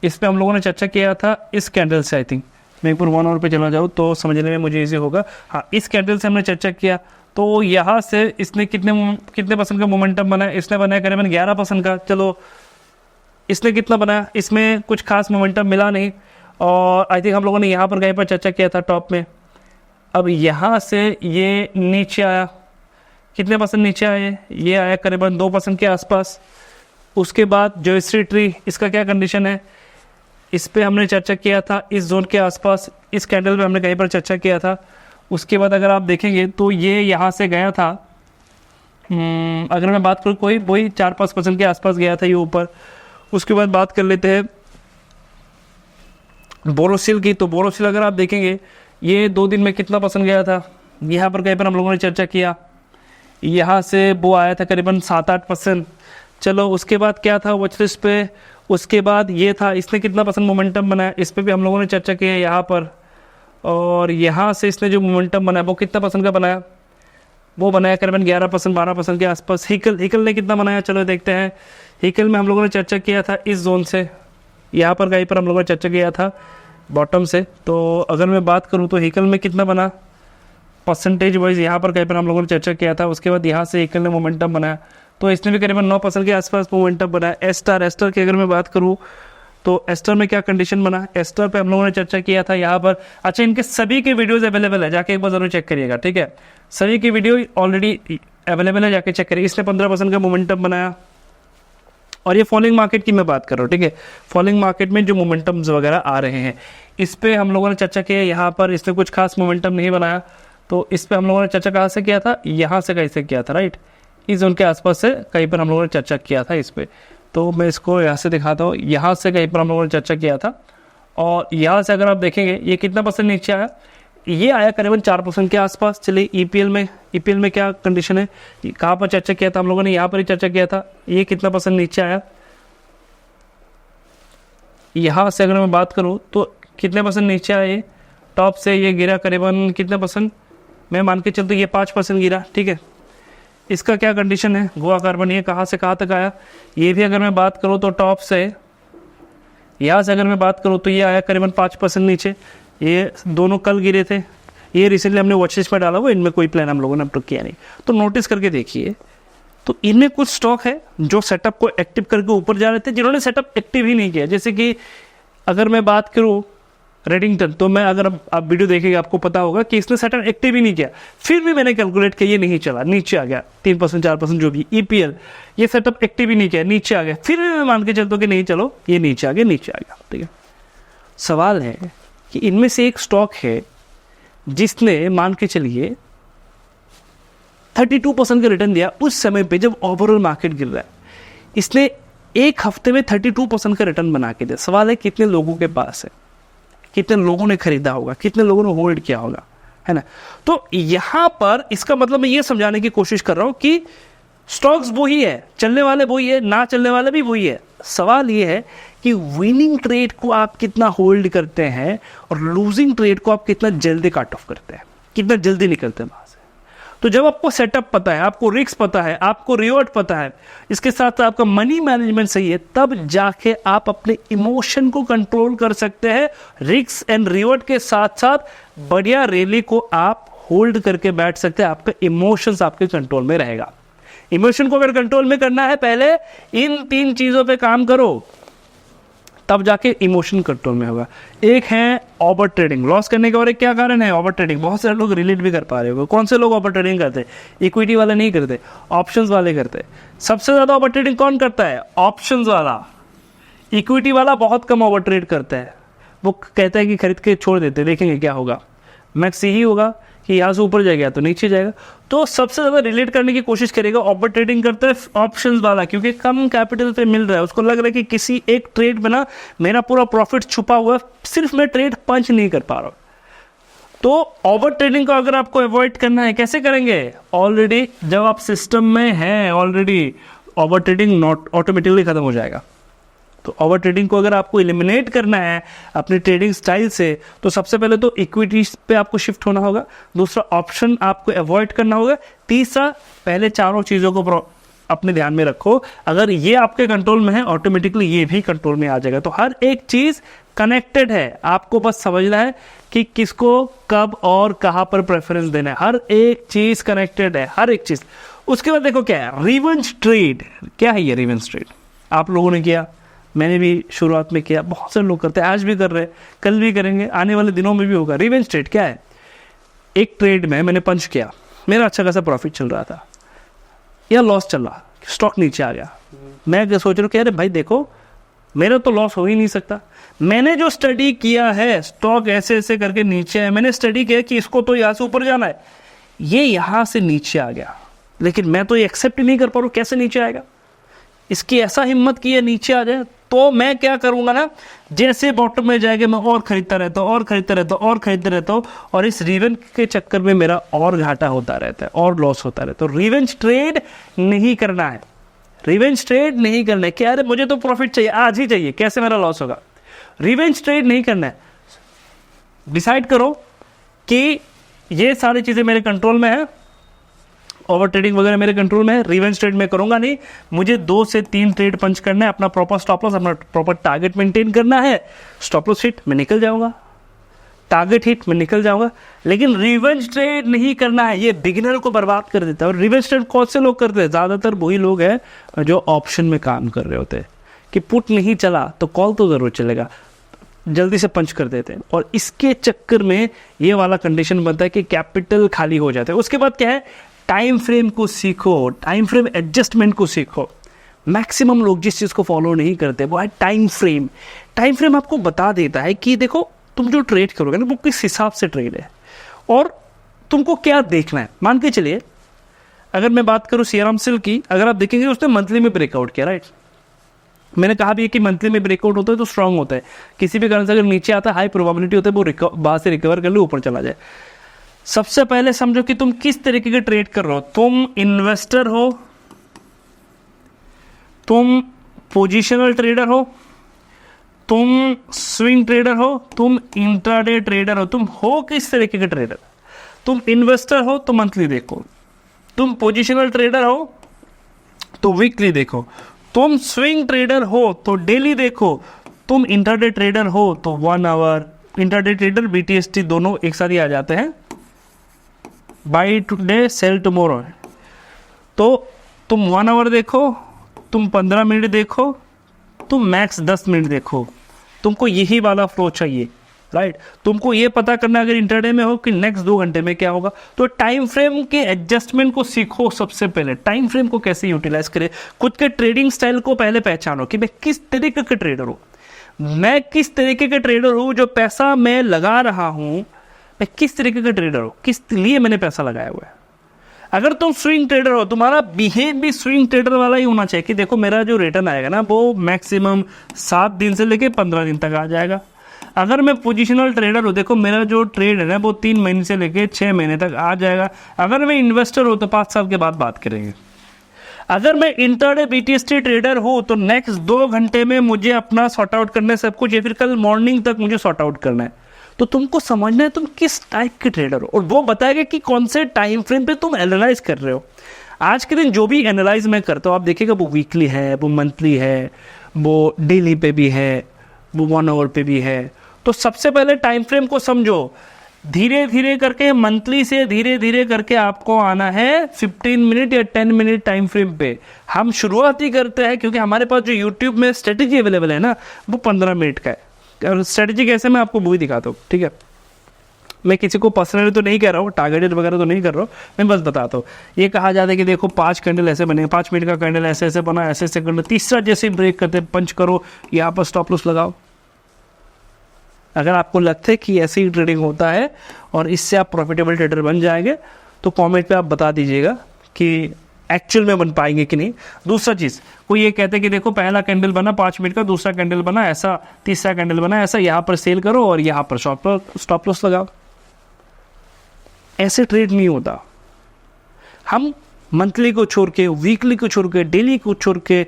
इस पर हम लोगों ने चर्चा किया था इस कैंडल से। आई थिंक मैं एक बार 1 आवर पे चला जाऊँ तो समझने में मुझे इजी होगा। हाँ, इस कैंडल से हमने चर्चा किया, तो यहाँ से इसने कितने परसेंट का मोमेंटम बनाया, इसने बनाया करीबन 11% का। चलो इसने कितना बनाया, इसमें कुछ खास मोमेंटम मिला नहीं, और आई थिंक हम लोगों ने यहाँ पर कहीं पर चर्चा किया था टॉप में। अब यहाँ से ये नीचे आया, कितने परसेंट नीचे आए, ये आया करीबन 2% के आसपास। उसके बाद जयश्री ट्री, इसका क्या कंडीशन है, इस पे हमने चर्चा किया था इस जोन के आसपास, इस कैंडल पे हमने कहीं पर चर्चा किया था। उसके बाद अगर आप देखेंगे तो ये यहाँ से गया था, अगर मैं बात करूँ कोई वही 4-5% के आसपास गया था ये ऊपर। उसके बाद बात कर लेते हैं बोरोसिल की, तो बोरोसिल अगर आप देखेंगे ये 2 दिन में कितना परसेंट गया था, यहाँ पर कहीं पर हम लोगों ने चर्चा किया, यहाँ से वो आया था करीबन 7-8%। चलो उसके बाद क्या था वॉच लिस्ट पे, उसके बाद ये था, इसने कितना परसेंट मोमेंटम बनाया, इस पर भी हम लोगों ने चर्चा की है यहाँ पर। और यहाँ से इसने जो मोमेंटम बनाया वो कितना परसेंट का बनाया, वो बनाया करीबन 11% 12% के आसपास। हिकल ने कितना बनाया, चलो देखते हैं। हिकल में हम लोगों ने चर्चा किया था इस जोन से, यहाँ पर कहीं पर हम लोगों ने चर्चा किया था बॉटम से। तो अगर मैं बात करूँ तो हिकल में कितना बना परसेंटेज वाइज, यहाँ पर कहीं पर हम लोगों ने चर्चा किया था। उसके बाद यहाँ से हिकल ने मोमेंटम बनाया, तो इसने भी करीबन 9% के आसपास मोमेंटम बनाया। एस्टर की अगर मैं बात करूँ तो एस्टर में क्या कंडीशन बना, एस्टर पे हम लोगों ने चर्चा किया था यहाँ पर। अच्छा, इनके सभी के वीडियोस अवेलेबल है, जाके एक बार जरूर चेक करिएगा, ठीक है, सभी की वीडियो ऑलरेडी अवेलेबल है, जाके चेक करिए। इसने 15% का मोमेंटम बनाया। और ये फॉलिंग मार्केट की मैं बात कर रहा हूँ, ठीक है, फॉलिंग मार्केट में जो मोमेंटम्स वगैरह आ रहे हैं इस पर हम लोगों ने चर्चा की है। यहाँ पर इसने कुछ खास मोमेंटम नहीं बनाया, तो इस पर हम लोगों ने चर्चा कहाँ से किया था, यहाँ से कहीं से किया था, राइट, इस जोन के आसपास से कहीं पर हम लोगों ने चर्चा किया था इस पर। तो मैं इसको यहाँ से दिखाता हूँ, यहाँ से कहीं पर हम लोगों ने चर्चा किया था। और यहाँ से अगर आप देखेंगे ये कितना परसेंट नीचे आया, ये आया करीबन 4% के आसपास। चलिए ईपीएल में क्या कंडीशन है, कहाँ पर चर्चा किया था हम लोगों ने, यहाँ पर ही चर्चा किया था। ये कितना परसेंट नीचे आया, यहाँ से अगर मैं बात करूँ तो कितने परसेंट नीचे आया, ये टॉप से ये गिरा करीबन कितने परसेंट, मैं मान के चलता हूँ ये 5% गिरा, ठीक है। इसका क्या कंडीशन है, गोवा कार्बन, ये कहाँ से कहाँ तक आया, ये भी अगर मैं बात करूँ तो टॉप से यहाँ से अगर मैं बात करूँ तो ये आया करीबन 5% नीचे। ये दोनों कल गिरे थे, ये रिसेंटली हमने वॉच लिस्ट में डाला हुआ, इनमें कोई प्लान हम लोगों ने अपलोड किया नहीं। तो नोटिस करके देखिए, तो इनमें कुछ स्टॉक है जो सेटअप को एक्टिव करके ऊपर जा रहे थे, जिन्होंने सेटअप एक्टिव ही नहीं किया। जैसे कि अगर मैं बात करूँ रेडिंगटन, तो मैं अगर आप वीडियो देखेंगे आपको पता होगा कि इसने सेटअप एक्टिव ही नहीं किया, फिर भी मैंने कैलकुलेट किया, ये नहीं चला, नीचे आ गया 3% 4% जो भी ईपीएल, ये सेटअप एक्टिव ही नहीं किया, नीचे आ गया, फिर भी मैं मान के चलता हूँ कि नहीं चलो ये नीचे आ गया, ठीक है। सवाल है कि इनमें से एक स्टॉक है जिसने मान के चलिए 32% का रिटर्न दिया उस समय पे जब ओवरऑल मार्केट गिर रहा है, इसने एक हफ्ते में 32% का रिटर्न बना के दिया। सवाल है कितने लोगों के पास है, कितने लोगों ने खरीदा होगा, कितने लोगों ने होल्ड किया होगा, है ना। तो यहां पर इसका मतलब मैं ये समझाने की कोशिश कर रहा हूं कि स्टॉक्स वही है, चलने वाले वही है, ना चलने वाले भी वही है। सवाल ये है कि विनिंग ट्रेड को आप कितना होल्ड करते हैं और लूजिंग ट्रेड को आप कितना जल्दी काट ऑफ करते हैं, कितना जल्दी निकलते हैं वहां से। तो जब आपको सेटअप पता है, आपको रिस्क पता है, आपको रिवॉर्ड पता है, इसके साथ आपका मनी मैनेजमेंट सही है, तब जाके आप अपने इमोशन को कंट्रोल कर सकते हैं। रिस्क एंड रिवॉर्ड के साथ साथ बढ़िया रैली को आप होल्ड करके बैठ सकते हैं, आपका इमोशंस आपके कंट्रोल में रहेगा। इमोशन को अगर कंट्रोल में करना है, पहले इन 3 चीजों पे काम करो, तब जाके इमोशन कंट्रोल में होगा। एक है ओवर ट्रेडिंग, लॉस करने का, और एक क्या कारण है ओवर ट्रेडिंग। बहुत सारे लोग रिलेट भी कर पा रहे हो। कौन से लोग ओवर ट्रेडिंग करते हैं? इक्विटी वाले नहीं करते, ऑप्शंस वाले करते। सबसे ज्यादा ओवर ट्रेडिंग कौन करता है? ऑप्शंस वाला। इक्विटी वाला बहुत कम ओवर ट्रेड करता है, वो कहता है कि खरीद के छोड़ देते, देखेंगे क्या होगा, मैक्स यही होगा कि यहाँ से ऊपर जाएगा तो नीचे जाएगा। तो सबसे ज़्यादा रिलेट करने की कोशिश करेगा ओवर ट्रेडिंग करता है ऑप्शंस वाला, क्योंकि कम कैपिटल पे मिल रहा है, उसको लग रहा है कि किसी एक ट्रेड में ना मेरा पूरा प्रॉफिट छुपा हुआ है, सिर्फ मैं ट्रेड पंच नहीं कर पा रहा हूँ। तो ओवर ट्रेडिंग को अगर आपको अवॉइड करना है, कैसे करेंगे? ऑलरेडी जब आप सिस्टम में हैं, already over trading not automatically खत्म हो जाएगा। तो ओवर ट्रेडिंग को अगर आपको एलिमिनेट करना है अपने ट्रेडिंग स्टाइल से, तो सबसे पहले तो इक्विटीज पे आपको शिफ्ट होना होगा, दूसरा ऑप्शन आपको अवॉइड करना होगा, तीसरा पहले चारों चीज़ों को अपने ध्यान में रखो। अगर ये आपके कंट्रोल में है, ऑटोमेटिकली ये भी कंट्रोल में आ जाएगा। तो हर एक चीज़ कनेक्टेड है, आपको बस समझना है कि किसको कब और कहाँ पर प्रेफरेंस देना है। हर एक चीज़ कनेक्टेड है, हर एक चीज़। उसके बाद देखो क्या है रिवेंज ट्रेड। क्या है ये रिवेंज ट्रेड? आप लोगों ने किया, मैंने भी शुरुआत में किया, बहुत सारे लोग करते हैं, आज भी कर रहे हैं, कल भी करेंगे, आने वाले दिनों में भी होगा। रिवेंज ट्रेड क्या है? एक ट्रेड में मैंने पंच किया, मेरा अच्छा खासा प्रॉफिट चल रहा था या लॉस चल रहा, स्टॉक नीचे आ गया। मैं क्या सोच रहा हूँ कि अरे भाई देखो, मेरा तो लॉस हो ही नहीं सकता, मैंने जो स्टडी किया है स्टॉक ऐसे ऐसे करके नीचे है, मैंने स्टडी किया कि इसको तो यहाँ से ऊपर जाना है, ये यहाँ से नीचे आ गया, लेकिन मैं तो ये एक्सेप्ट ही नहीं कर पा रहा हूँ, कैसे नीचे आएगा? इसकी ऐसा हिम्मत की है नीचे आ जाए, तो मैं क्या करूंगा ना, जैसे बॉटम में जाएगा मैं और खरीदता रहता हूँ, और खरीदता रहता हूँ, और खरीदता रहता हूँ, और इस रिवेंज के चक्कर में मेरा और घाटा होता रहता है और लॉस होता रहता है। तो रिवेंज ट्रेड नहीं करना है, रिवेंज ट्रेड नहीं करना है कि अरे मुझे तो प्रॉफिट चाहिए, आज ही चाहिए, कैसे मेरा लॉस होगा। रिवेंज ट्रेड नहीं करना है। डिसाइड करो कि ये सारी चीज़ें मेरे कंट्रोल में है, ओवर ट्रेडिंग वगैरह मेरे कंट्रोल में है, रिवेंज ट्रेड में करूंगा नहीं, मुझे 2 से 3 ट्रेड पंच करना है, अपना प्रॉपर स्टॉप लॉस, अपना प्रॉपर टारगेट मेंटेन करना है। स्टॉप लॉस हिट मैं निकल जाऊंगा, टारगेट हिट में निकल जाऊंगा, लेकिन रिवेंज ट्रेड नहीं करना है। ये बिगिनर को बर्बाद कर देता है। और रिवेंज ट्रेड कौन से लोग करते हैं? ज़्यादातर वही लोग हैं जो ऑप्शन में काम कर रहे होते हैं कि पुट नहीं चला तो कॉल तो ज़रूर चलेगा, जल्दी से पंच कर देते हैं, और इसके चक्कर में ये वाला कंडीशन बनता है कि कैपिटल खाली हो जाता है। उसके बाद क्या है? टाइम फ्रेम को सीखो, टाइम फ्रेम एडजस्टमेंट को सीखो। मैक्सिमम लोग जिस चीज़ को फॉलो नहीं करते वो है टाइम फ्रेम। टाइम फ्रेम आपको बता देता है कि देखो तुम जो ट्रेड करोगे ना वो किस हिसाब से ट्रेड है और तुमको क्या देखना है। मान के चलिए अगर मैं बात करूँ सियाराम सिल्क की, अगर आप देखेंगे उसने मंथली में ब्रेकआउट किया, राइट। मैंने कहा भी है कि मंथली में ब्रेकआउट होता है तो स्ट्रांग होता है, किसी भी कारण से अगर नीचे आता है हाई प्रोबेबिलिटी होता है वो बाहर से रिकवर कर ले ऊपर चला जाए। सबसे पहले समझो कि तुम किस तरीके के ट्रेड कर रहे हो। तुम इन्वेस्टर हो, तुम पोजिशनल ट्रेडर हो, तुम स्विंग ट्रेडर हो, तुम इंट्राडे ट्रेडर हो। तुम हो किस तरीके के ट्रेडर? तुम इन्वेस्टर हो तो मंथली देखो, तुम पोजिशनल ट्रेडर हो तो वीकली देखो, तुम स्विंग ट्रेडर हो तो डेली देखो, तुम इंट्राडे ट्रेडर हो तो 1 आवर। इंट्राडे ट्रेडर BTST दोनों एक साथ ही आ जाते हैं, बाई टुडे सेल टुमारो। तो तुम 1 आवर देखो, तुम 15 मिनट देखो, तुम मैक्स 10 मिनट देखो। तुमको यही वाला फ्लो चाहिए, राइट। तुमको ये पता करना अगर इंटरडे में हो कि नेक्स्ट 2 घंटे में क्या होगा, तो टाइम फ्रेम के एडजस्टमेंट को सीखो। सबसे पहले टाइम फ्रेम को कैसे यूटिलाइज करें, खुद के ट्रेडिंग स्टाइल को पहले पहचानो कि मैं किस तरीके का ट्रेडर हूँ, मैं किस तरीके का ट्रेडर हूँ, जो पैसा मैं लगा रहा हूँ मैं किस तरीके का ट्रेडर हूँ, किस लिए मैंने पैसा लगाया हुआ है। अगर तुम स्विंग ट्रेडर हो, तुम्हारा बिहेव भी स्विंग ट्रेडर वाला ही होना चाहिए कि देखो मेरा जो रिटर्न आएगा ना वो मैक्सिमम 7 दिन से लेके 15 दिन तक आ जाएगा। अगर मैं पोजिशनल ट्रेडर हूँ, देखो मेरा जो ट्रेड है ना वो 3 महीने से लेके 6 महीने तक आ जाएगा। अगर मैं इन्वेस्टर हूँ तो 5 साल के बाद बात करेंगे। अगर मैं इंटरडे BTC ट्रेडर हूँ तो नेक्स्ट 2 घंटे में मुझे अपना सॉर्ट आउट करना है सब कुछ, या फिर कल मॉर्निंग तक मुझे सॉर्ट आउट करना है। तो तुमको समझना है तुम किस टाइप के ट्रेडर हो, और वो बताएगा कि कौन से टाइम फ्रेम पे तुम एनालाइज कर रहे हो। आज के दिन जो भी एनालाइज मैं करता हूँ आप देखिएगा वो वीकली है, वो मंथली है, वो डेली पे भी है, वो 1 आवर पे भी है। तो सबसे पहले टाइम फ्रेम को समझो, धीरे धीरे करके मंथली से धीरे धीरे करके आपको आना है 15 मिनट या 10 मिनट टाइम फ्रेम पे। हम शुरुआत ही करते हैं क्योंकि हमारे पास जो यूट्यूब में स्ट्रेटेजी अवेलेबल है ना वो 15 मिनट का है। और स्ट्रेटेजी कैसे मैं आपको मूवी दिखाता हूँ, ठीक है। मैं किसी को पर्सनली तो नहीं कह रहा हूँ, टारगेटेड वगैरह तो नहीं कर रहा हूँ, मैं बस बताता हूँ। ये कहा जाता है कि देखो 5 कैंडल ऐसे बने, 5 मिनट का कैंडल ऐसे ऐसे बना, ऐसे ऐसे करना, तीसरा जैसे ब्रेक करते पंच करो, यहाँ पर स्टॉप लॉस लगाओ। अगर आपको लगता है कि ऐसे ही ट्रेडिंग होता है और इससे आप प्रॉफिटेबल ट्रेडर बन जाएंगे तो कमेंट पे आप बता दीजिएगा कि एक्चुअल में बन पाएंगे कि नहीं। दूसरा चीज़, कोई ये कहते हैं कि देखो पहला कैंडल बना 5 मिनट का, दूसरा कैंडल बना ऐसा, तीसरा कैंडल बना ऐसा, यहाँ पर सेल करो और यहाँ पर स्टॉप लॉस लगाओ। ऐसे ट्रेड नहीं होता। हम मंथली को छोड़ के, वीकली को छोड़ के, डेली को छोड़ के,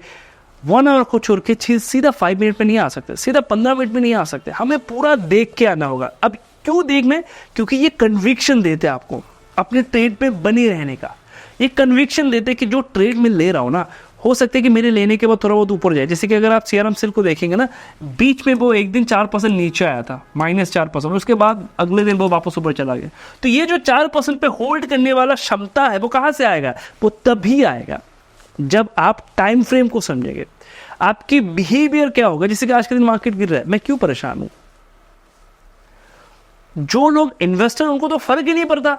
1 आवर को छोड़ के सीधा 5 मिनट में नहीं आ सकते, सीधा 15 मिनट में नहीं आ सकते। हमें पूरा देख के आना होगा। अब क्यों देखना है, क्योंकि ये कन्विक्शन देते हैं आपको अपने ट्रेड पे बने रहने का। ये कन्विक्शन देते हैं कि जो ट्रेड में ले रहा हूँ ना, हो सकता है कि मेरे लेने के बाद थोड़ा बहुत ऊपर जाए। जैसे कि अगर आप CRM सेल को देखेंगे ना, बीच में वो एक दिन 4% नीचे आया था, -4%, उसके बाद अगले दिन वो वापस ऊपर चला गया। तो ये जो 4% पे होल्ड करने वाला क्षमता है वो कहाँ से आएगा, वो तभी आएगा जब आप टाइम फ्रेम को समझेंगे। आपकी बिहेवियर क्या होगा, जैसे कि आज के दिन मार्केट गिर रहा है, मैं क्यों परेशान हूं। जो लोग इन्वेस्टर उनको तो फर्क ही नहीं पड़ता,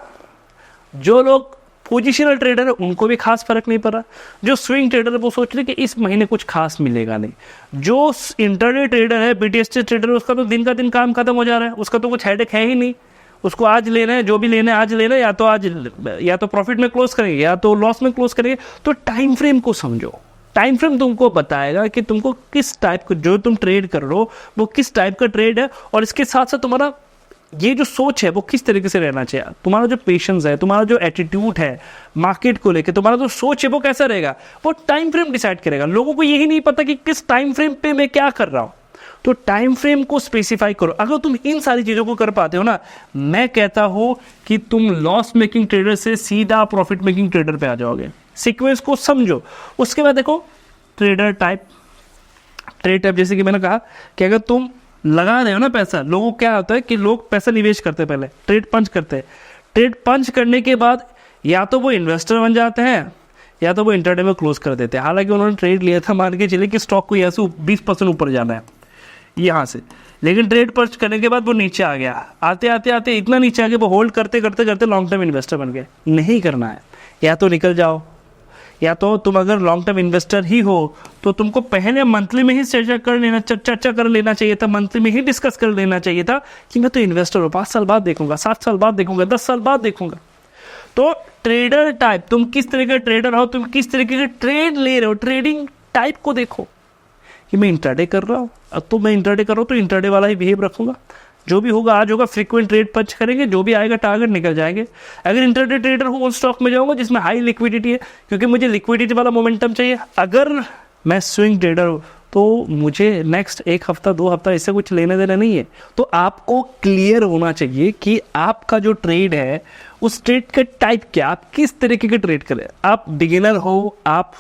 जो लोग पोजिशनल ट्रेडर है उनको भी खास फर्क नहीं पड़ रहा, जो स्विंग ट्रेडर है वो सोच रहे कि इस महीने कुछ खास मिलेगा नहीं, जो इंटरडे ट्रेडर है, BTC ट्रेडर है, उसका तो दिन का दिन काम खत्म हो जा रहा है, उसका तो कुछ हेडेक है ही नहीं, उसको आज लेना है, जो भी लेना है आज लेना है, या तो प्रॉफिट में क्लोज करेंगे या तो लॉस में क्लोज करेंगे। तो टाइम फ्रेम को समझो। टाइम फ्रेम तुमको बताएगा कि तुमको किस टाइप का, जो तुम ट्रेड कर रहे हो वो किस टाइप का ट्रेड है, और इसके साथ साथ तुम्हारा ये जो सोच है वो किस तरीके से रहना चाहिए, तुम्हारा जो पेशेंस है, तुम्हारा जो एटीट्यूड है मार्केट को लेकर, तुम्हारा जो सोच है वो कैसा रहेगा, वो टाइम फ्रेम डिसाइड करेगा। लोगों को यही नहीं पता कि किस टाइम फ्रेम पे मैं क्या कर रहा हूँ। तो टाइम फ्रेम को स्पेसिफाई करो। अगर तुम इन सारी चीज़ों को कर पाते हो ना, मैं कहता हूँ कि तुम लॉस मेकिंग ट्रेडर से सीधा प्रॉफिट मेकिंग ट्रेडर पे आ जाओगे। सीक्वेंस को समझो। उसके बाद देखो ट्रेड टाइप, जैसे कि मैंने कहा कि अगर तुम लगा रहे हो ना पैसा, लोगों को क्या होता है कि लोग पैसा निवेश करते हैं, पहले ट्रेड पंच करते हैं। ट्रेड पंच करने के बाद या तो वो इन्वेस्टर बन जाते हैं या तो वो इंटरडे में क्लोज कर देते हैं। हालांकि उन्होंने ट्रेड लिया था, मान के चले कि स्टॉक को यहाँ से 20% ऊपर जाना है यहाँ से, लेकिन ट्रेड पंच करने के बाद वो नीचे आ गया, आते आते आते इतना नीचे आ गया वो होल्ड करते करते करते लॉन्ग टर्म इन्वेस्टर बन गए। नहीं करना है, या तो निकल जाओ, या तो तुम अगर लॉन्ग टर्म इन्वेस्टर ही हो तो तुमको पहले मंथली में ही चर्चा कर लेना चाहिए था, मंथली में ही डिस्कस कर लेना चाहिए था कि मैं तो इन्वेस्टर हूँ, 5 साल बाद देखूंगा, 7 साल बाद देखूंगा, 10 साल बाद देखूंगा। तो ट्रेडर टाइप, तुम किस तरह का ट्रेडर हो, तुम किस तरीके के ट्रेड ले रहे हो, ट्रेडिंग टाइप को देखो कि मैं इंट्राडे कर रहा हूँ। अब तो मैं इंट्राडे कर रहा हूँ तो इंट्राडे वाला ही बिहेव रखूंगा, जो भी होगा आज होगा, फ्रीक्वेंट ट्रेड पंच करेंगे, जो भी आएगा टारगेट निकल जाएंगे। अगर इंटरडे ट्रेडर हूँ उस स्टॉक में जाऊंगा जिसमें हाई लिक्विडिटी है, क्योंकि मुझे लिक्विडिटी वाला मोमेंटम चाहिए। अगर मैं स्विंग ट्रेडर हूँ तो मुझे नेक्स्ट 1 हफ्ता 2 हफ्ता इससे कुछ लेने देना नहीं है। तो आपको क्लियर होना चाहिए कि आपका जो ट्रेड है उस ट्रेड का टाइप क्या, आप किस तरीके के ट्रेड करें। आप बिगिनर हो, आप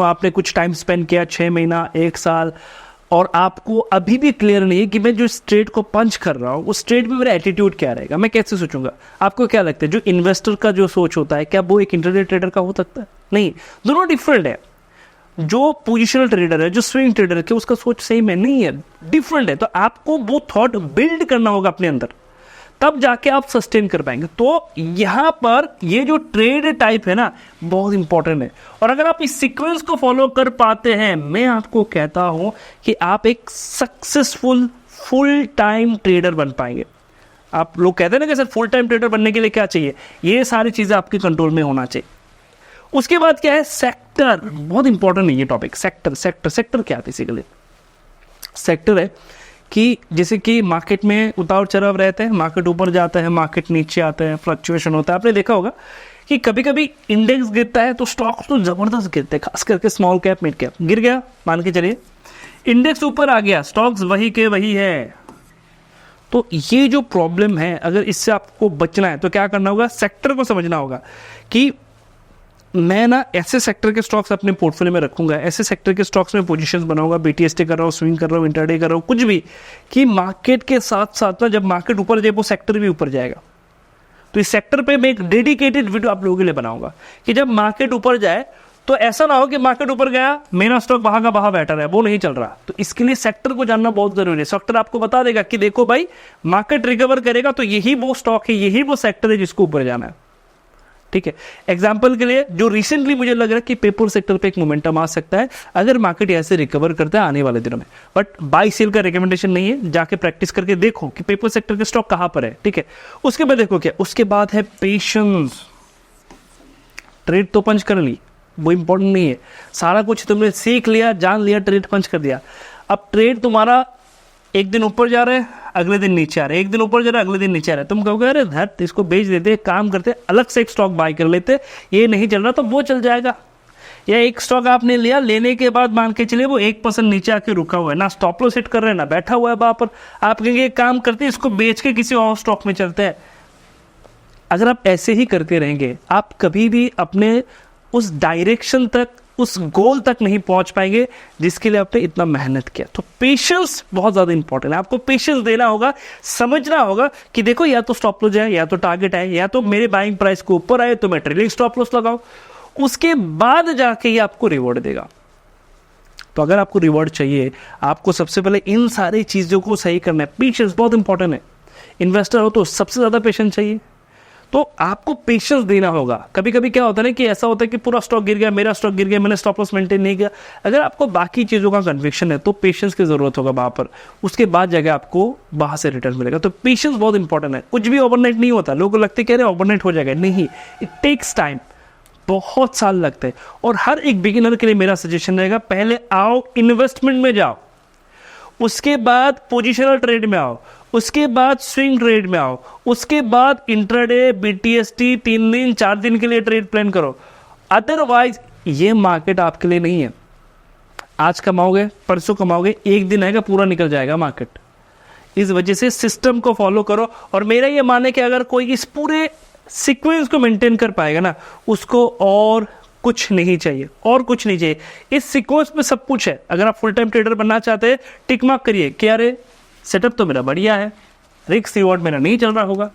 आपने कुछ टाइम स्पेंड किया, 6 महीना 1 साल, और आपको अभी भी क्लियर नहीं है कि मैं जो इस ट्रेड को पंच कर रहा हूँ उस ट्रेड में मेरा एटीट्यूड क्या रहेगा, मैं कैसे सोचूंगा। आपको क्या लगता है जो इन्वेस्टर का जो सोच होता है क्या वो एक इंटरडे ट्रेडर का हो सकता है? नहीं, दोनों डिफरेंट है। जो पोजिशनल ट्रेडर है, जो स्विंग ट्रेडर है, उसका सोच सेम है नहीं है, डिफरेंट है। तो आपको वो थॉट बिल्ड करना होगा अपने अंदर, तब जाके आप सस्टेन कर पाएंगे। तो यहाँ पर ये जो ट्रेड टाइप है ना, बहुत इंपॉर्टेंट है। और अगर आप इस सीक्वेंस को फॉलो कर पाते हैं, मैं आपको कहता हूँ कि आप एक सक्सेसफुल फुल टाइम ट्रेडर बन पाएंगे। आप लोग कहते हैं ना कि सर फुल टाइम ट्रेडर बनने के लिए क्या चाहिए, ये सारी चीज़ें आपके कंट्रोल में होना चाहिए। उसके बाद क्या है, सेक्टर, बहुत इंपॉर्टेंट है ये टॉपिक। सेक्टर क्या है बेसिकली? सेक्टर है कि जैसे कि मार्केट में उतार चढ़ाव रहते हैं, मार्केट ऊपर जाता है, मार्केट नीचे आता है, फ्लक्चुएशन होता है। आपने देखा होगा कि कभी कभी इंडेक्स गिरता है तो स्टॉक्स तो ज़बरदस्त गिरते हैं, खास करके स्मॉल कैप मिड कैप। गिर गया, मान के चलिए इंडेक्स ऊपर आ गया, स्टॉक्स वही के वही है। तो ये जो प्रॉब्लम है, अगर इससे आपको बचना है तो क्या करना होगा, सेक्टर को समझना होगा कि मैं ना ऐसे सेक्टर के स्टॉक्स अपने पोर्टफोलियो में रखूंगा, ऐसे सेक्टर के स्टॉक्स में पोजीशंस बनाऊंगा, बीटीएसटी कर रहा हूँ, स्विंग कर रहा हूँ, इंटरडे कर रहा हूँ, कुछ भी, कि मार्केट के साथ साथ ना जब मार्केट ऊपर जाए वो सेक्टर भी ऊपर जाएगा। तो इस सेक्टर पे मैं एक डेडिकेटेड वीडियो आप लोगों के लिए बनाऊंगा कि जब मार्केट ऊपर जाए तो ऐसा ना हो कि मार्केट ऊपर गया, मेरा स्टॉक वहां का वहां बैठा है, वो नहीं चल रहा। तो इसके लिए सेक्टर को जानना बहुत जरूरी है। सेक्टर आपको बता देगा कि देखो भाई, मार्केट रिकवर करेगा तो यही वो स्टॉक है, यही वो सेक्टर है जिसको ऊपर जाना है। ठीक है, एग्जाम्पल के लिए जो रिसेंटली मुझे लग रहा है कि पेपर सेक्टर पे एक मोमेंटम आ सकता है अगर मार्केट ऐसे रिकवर करता है आने वाले दिनों में। बट बाई सेल का रिकमेंडेशन नहीं है, जाके प्रैक्टिस करके देखो कि पेपर सेक्टर के स्टॉक कहां पर है। ठीक है, उसके बाद देखो क्या, उसके बाद है पेशेंस। ट्रेड तो पंच कर ली, वो इंपॉर्टेंट नहीं है, सारा कुछ तुमने सीख लिया, जान लिया, ट्रेड पंच कर दिया। अब ट्रेड तुम्हारा एक दिन ऊपर जा रहा है, अगले दिन नीचे आ रहा है, एक दिन ऊपर जा रहा है, अगले दिन नीचे आ रहा है। तुम कहोगे अरे धत, इसको बेच देते, काम करते, अलग से एक स्टॉक बाय कर लेते, ये नहीं चल रहा तो वो चल जाएगा। या एक स्टॉक आपने लिया, लेने के बाद मान के चले वो 1% नीचे आके रुका हुआ है, ना स्टॉप लॉस हिट कर रहे हैं, ना बैठा हुआ है वहां पर, आप कहेंगे एक काम करते हैं, इसको बेच के किसी और स्टॉक में चलते हैं। अगर आप ऐसे ही करते रहेंगे, आप कभी भी अपने उस डायरेक्शन तक, उस गोल तक नहीं पहुंच पाएंगे जिसके लिए आपने इतना मेहनत किया। तो पेशेंस बहुत ज़्यादा इंपॉर्टेंट है, आपको पेशेंस देना होगा, समझना होगा कि देखो या तो स्टॉप लॉस है, या तो टारगेट है, या तो मेरे बाइंग प्राइस को ऊपर आए तो मैं ट्रेलिंग स्टॉप लॉस लगाऊं, उसके बाद जाके ये आपको रिवॉर्ड देगा। तो अगर आपको रिवॉर्ड चाहिए, आपको सबसे पहले इन सारी चीज़ों को सही करना है। पेशेंस बहुत इंपॉर्टेंट है, इन्वेस्टर हो तो सबसे ज़्यादा पेशेंस चाहिए, तो आपको पेशेंस देना होगा। कभी कभी क्या होता है ना कि ऐसा होता है कि पूरा स्टॉक गिर गया, मेरा स्टॉक गिर गया, मैंने स्टॉप लॉस मेंटेन नहीं किया। अगर आपको बाकी चीज़ों का कन्विक्शन है तो पेशेंस की ज़रूरत होगा वहाँ पर, उसके बाद जाके आपको वहाँ से रिटर्न मिलेगा। तो पेशेंस बहुत इंपॉर्टेंट है, कुछ भी ओवरनाइट नहीं होता। लोगों को लगते कह रहे ओवरनाइट हो जाएगा, नहीं, इट टेक्स टाइम, बहुत साल लगते हैं। और हर एक बिगिनर के लिए मेरा सजेशन रहेगा, पहले आओ इन्वेस्टमेंट में जाओ, उसके बाद पोजिशनल ट्रेड में आओ, उसके बाद स्विंग ट्रेड में आओ, उसके बाद इंट्राडे, बीटीएसटी 3 दिन 4 दिन के लिए ट्रेड प्लान करो। अदरवाइज ये मार्केट आपके लिए नहीं है। आज कमाओगे, परसों कमाओगे, एक दिन आएगा पूरा निकल जाएगा मार्केट। इस वजह से सिस्टम को फॉलो करो। और मेरा ये मानना है कि अगर कोई इस पूरे सीक्वेंस को मेंटेन कर पाएगा ना, उसको और कुछ नहीं चाहिए, और कुछ नहीं चाहिए। इस सीक्वेंस में सब कुछ है। अगर आप फुल टाइम ट्रेडर बनना चाहते हैं, टिक मार्क करिए कि अरे सेटअप तो मेरा बढ़िया है, रिस्क रिवॉर्ड मेरा नहीं चल रहा होगा,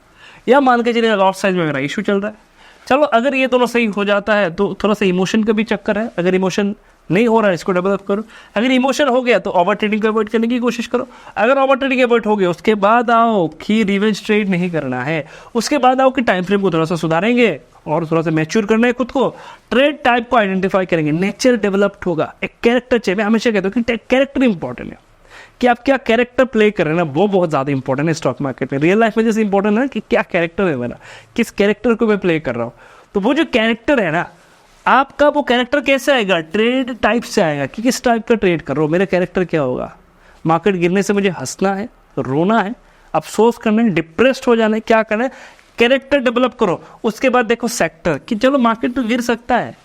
या मान के चलिए लॉट साइज में मेरा इशू चल रहा है। चलो अगर ये दोनों सही हो जाता है तो थोड़ा सा इमोशन का भी चक्कर है। अगर इमोशन नहीं हो रहा है, इसको डेवलप करो। अगर इमोशन हो गया तो ओवर ट्रेडिंग को अवॉइड करने की कोशिश करो। अगर ओवर ट्रेडिंग अवॉइड हो गया, उसके बाद आओ कि रिवेंज ट्रेड नहीं करना है। उसके बाद आओ कि टाइम फ्रेम को थोड़ा सा सुधारेंगे और थोड़ा सा मैच्योर करना है खुद को, ट्रेड टाइप को आइडेंटिफाई करेंगे, नेचर डेवलप्ड होगा, एक कैरेक्टर चाहिए। मैं हमेशा कहता हूँ कि कैरेक्टर इंपॉर्टेंट है, कि आप क्या कैरेक्टर प्ले कर रहे हैं ना, वो बहुत ज़्यादा इंपॉर्टेंट है स्टॉक मार्केट में। रियल लाइफ में जैसे इंपॉर्टेंट है कि क्या कैरेक्टर है मेरा, किस कैरेक्टर को मैं प्ले कर रहा हूँ। तो वो जो कैरेक्टर है ना आपका, वो कैरेक्टर कैसे आएगा, ट्रेड टाइप से आएगा कि किस टाइप का ट्रेड कर रहा हूँ। मेरा कैरेक्टर क्या होगा, मार्केट गिरने से मुझे हंसना है, रोना है, अफसोस करना है, डिप्रेस्ड हो जाना है, क्या करना है, कैरेक्टर डेवलप करो। उसके बाद देखो सेक्टर, कि चलो मार्केट तो गिर सकता है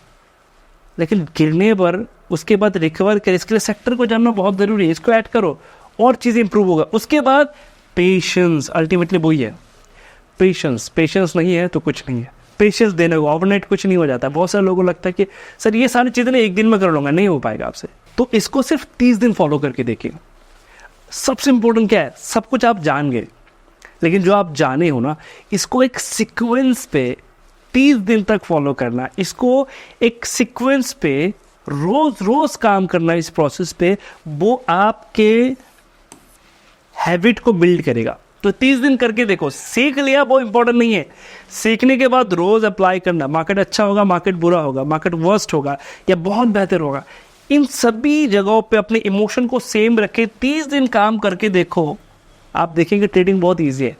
लेकिन गिरने पर उसके बाद रिकवर करे, इसके लिए सेक्टर को जानना बहुत ज़रूरी है, इसको ऐड करो और चीज़ें इंप्रूव होगा। उसके बाद पेशेंस, अल्टीमेटली वही है पेशेंस। पेशेंस नहीं है तो कुछ नहीं है, पेशेंस देने को ओवरनाइट कुछ नहीं हो जाता। बहुत सारे लोगों को लगता है कि सर ये सारी चीज़ें ना एक दिन में कर लूँगा, नहीं हो पाएगा आपसे। तो इसको सिर्फ 30 दिन फॉलो करके देखिए। सबसे इंपॉर्टेंट क्या है, सब कुछ आप जान गए, लेकिन जो आप जाने हो ना, इसको एक सीक्वेंस पे 30 दिन तक फॉलो करना, इसको एक सीक्वेंस पे रोज रोज काम करना इस प्रोसेस पे, वो आपके हैबिट को बिल्ड करेगा। तो 30 दिन करके देखो, सीख लिया वो इंपॉर्टेंट नहीं है, सीखने के बाद रोज अप्लाई करना। मार्केट अच्छा होगा, मार्केट बुरा होगा, मार्केट वर्स्ट होगा या बहुत बेहतर होगा, इन सभी जगहों पे अपने इमोशन को सेम रखे 30 दिन काम करके देखो, आप देखेंगे ट्रेडिंग बहुत ईजी है।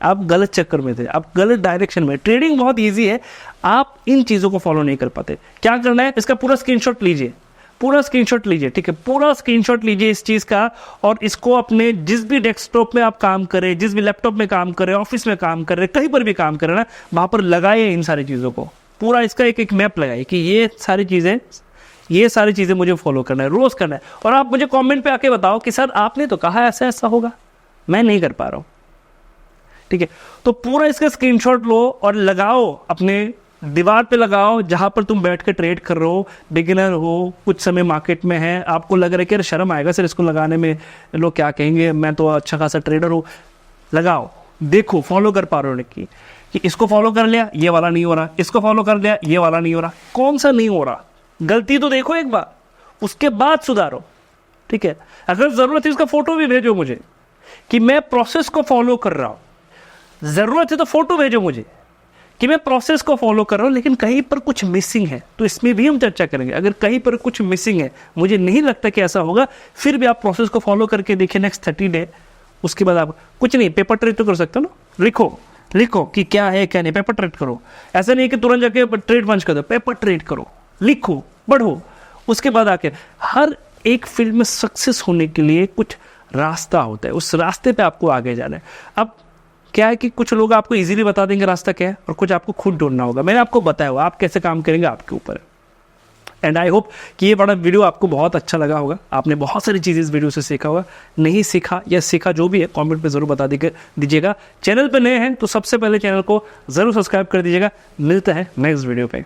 आप गलत चक्कर में थे, आप गलत डायरेक्शन में, ट्रेडिंग बहुत ईजी है, आप इन चीज़ों को फॉलो नहीं कर पाते। क्या करना है, इसका पूरा स्क्रीनशॉट लीजिए, पूरा स्क्रीनशॉट लीजिए, ठीक है, पूरा स्क्रीनशॉट लीजिए इस चीज़ का, और इसको अपने जिस भी डेस्कटॉप में आप काम करें, जिस भी लैपटॉप में काम करें, ऑफिस में काम करें, कहीं पर भी काम करें ना, वहाँ पर लगाइए इन सारी चीज़ों को, पूरा इसका एक मैप लगाइए कि ये सारी चीज़ें मुझे फॉलो करना है, रोज़ करना है। और आप मुझे कमेंट पे आके बताओ कि सर आपने तो कहा ऐसा ऐसा होगा, मैं नहीं कर पा रहा हूँ, ठीक है। तो पूरा इसका स्क्रीनशॉट लो और लगाओ, अपने दीवार पे लगाओ जहाँ पर तुम बैठ के ट्रेड कर रहे हो, बिगिनर हो, कुछ समय मार्केट में है, आपको लग रहा है कि अरे शर्म आएगा सर इसको लगाने में, लोग क्या कहेंगे, मैं तो अच्छा खासा ट्रेडर हूँ। लगाओ, देखो फॉलो कर पा रहे हो कि इसको फॉलो कर लिया, ये वाला नहीं हो रहा, इसको फॉलो कर लिया, ये वाला नहीं हो रहा, कौन सा नहीं हो रहा, गलती तो देखो एक बार, उसके बाद सुधारो, ठीक है। अगर ज़रूरत है उसका फोटो भी भेजो मुझे कि मैं प्रोसेस को फॉलो कर रहा हूँ, ज़रूरत है तो फोटो भेजो मुझे कि मैं प्रोसेस को फॉलो कर रहा हूँ, लेकिन कहीं पर कुछ मिसिंग है तो इसमें भी हम चर्चा करेंगे। अगर कहीं पर कुछ मिसिंग है, मुझे नहीं लगता कि ऐसा होगा, फिर भी आप प्रोसेस को फॉलो करके देखिए नेक्स्ट 30 डे। उसके बाद आप कुछ नहीं, पेपर ट्रेड तो कर सकते हो ना, लिखो कि क्या है क्या नहीं, पेपर ट्रेड करो। ऐसा नहीं कि तुरंत जाके ट्रेड पंच कर दो, पेपर ट्रेड करो, लिखो, बढ़ो। उसके बाद आके हर एक फील्ड में सक्सेस होने के लिए कुछ रास्ता होता है, उस रास्ते पे आपको आगे जाना है। अब क्या है कि कुछ लोग आपको इजीली बता देंगे रास्ता क्या है, और कुछ आपको खुद ढूंढना होगा। मैंने आपको बताया हुआ, आप कैसे काम करेंगे आपके ऊपर है। एंड आई होप कि ये बड़ा वीडियो आपको बहुत अच्छा लगा होगा, आपने बहुत सारी चीज़ें इस वीडियो से सीखा होगा। नहीं सीखा या सीखा जो भी है कमेंट पे ज़रूर बता दीजिएगा। चैनल पे नए हैं तो सबसे पहले चैनल को ज़रूर सब्सक्राइब कर दीजिएगा। मिलता है नेक्स्ट वीडियो पे।